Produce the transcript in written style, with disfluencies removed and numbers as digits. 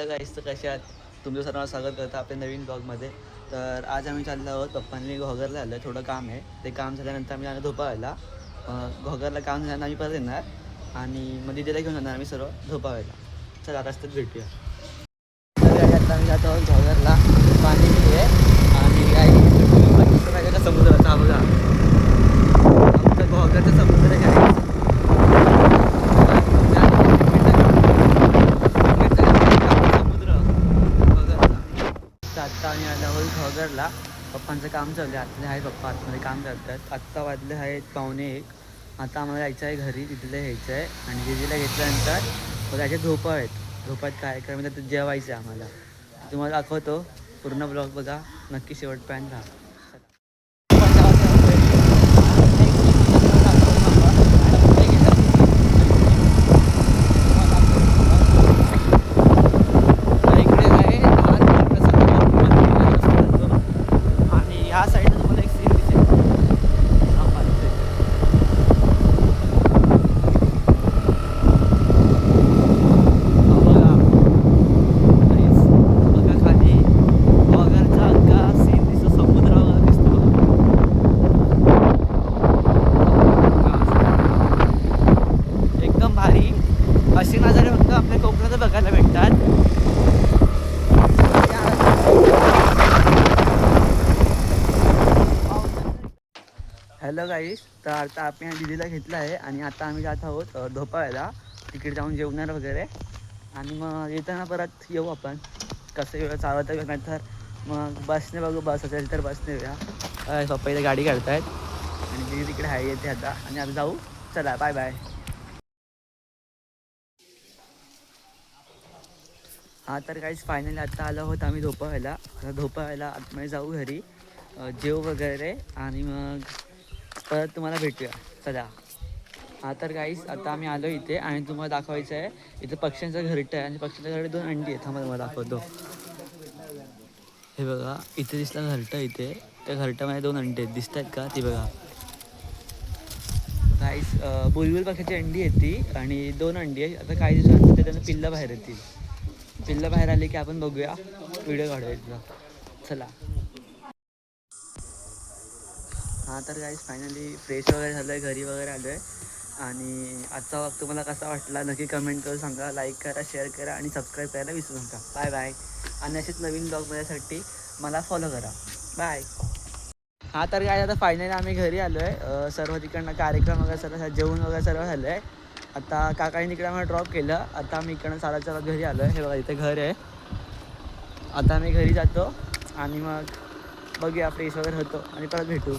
गाईस तर कशा आहात? तुमचं सर्वांना स्वागत करतं आपल्या नवीन ब्लॉगमध्ये. तर आज आम्ही चाललो आहोत. पप्पांनी घोगरला आलो आहे, थोडं काम आहे. ते काम झाल्यानंतर आम्ही जाणार झोपावायला. घोगरला काम झाल्यानंतर आम्ही परत येणार आणि मग दिदीला घेऊन जाणार आम्ही सर्व झोपावायला. चला रस्त्यात भेटूया. तर आता आम्ही जातो आहोत घोगरला. पाणी आहे आणि काय समुद्राचा बघा. आमचा घोगरचा समुद्र आहे. आत्ता आम्ही आलो आहोत घोगरला. पप्पांचं काम चालू आहे. आतले आहे पप्पा आतमध्ये काम करतात. आत्ता वाजले आहेत 1:45. आता आम्हाला जायचं आहे घरी, तिथलं घ्यायचं आहे आणि दिदीला घेतल्यानंतर त्याचे झोपा आहेत. झोपात कार्यक्रम आहे तर जेवायचं आहे आम्हाला. तुम्हाला दाखवतो, पूर्ण ब्लॉग बघा, नक्की शेवटपर्यंत राहा. अशी नजारे फक्त आपल्या कोकणात बघायला भेटतात. हॅलो गाईस, तर आता आपण दिदीला घेतलं आहे आणि आता आम्ही जात आहोत झोपायला. तिकडे जाऊन जेवणार वगैरे आणि मग येताना परत येऊ आपण. कसं वेळ चालवत नाही तर मग बसने बघू, बस असेल तर बसने येऊया. पप्पा इथे गाडी काढतायत आणि दिदी तिकडे आहे येते आता आणि आता जाऊ. चला बाय बाय. हा तर काहीच फायनली आत्ता आलो आहोत आम्ही झोपायला. आता झोपायला आतमध्ये जाऊ घरी, जेव वगैरे आणि मग परत तुम्हाला भेटूया. चला. हा तर काहीच आता आम्ही आलो इथे आणि तुम्हाला दाखवायचं आहे, इथं पक्ष्यांचं घरटं आहे आणि पक्ष्यांच्या घरी 2 अंडी आहेत. थांबा तुम्हाला दाखवतो. हे बघा, इथे दिसलं घरटं. इथे त्या घरट्यामध्ये 2 अंडी आहेत, दिसत आहेत का ती बघा. काहीच बुलबुल पक्ष्याची अंडी आहे ती आणि 2 अंडी आहे. आता काही दिवसांनंतर त्यानं पिल्लं बाहेर येतील. पिल्लं बाहेर आली की आपण बघूया, व्हिडिओ काढूया तिथला. चला. हां तर काहीच फायनली फ्रेश वगैरे झालं आहे, घरी वगैरे आलो आहे आणि आजचा व्लॉग तुम्हाला कसा वाटला नक्की कमेंट करून सांगा. लाईक करा, शेअर करा आणि सबस्क्राईब करायला विसरू नका. Bye bye. आणि असेच नवीन ब्लॉग बघण्यासाठी मला फॉलो करा. बाय. हां तर काय आता फायनली आम्ही घरी आलो आहे. सर्व तिकडनं कार्यक्रम वगैरे सर्व जेवण वगैरे सर्व झालं आहे. आता काकाने इकडे आम्हाला ड्रॉप केलं. आता आम्ही इकडनं चालत घरी आलो आहे. हे बघा इथे घर आहे. आता आम्ही घरी जातो आणि मग बघूया, फ्रेश वगैरे होतो आणि परत भेटू.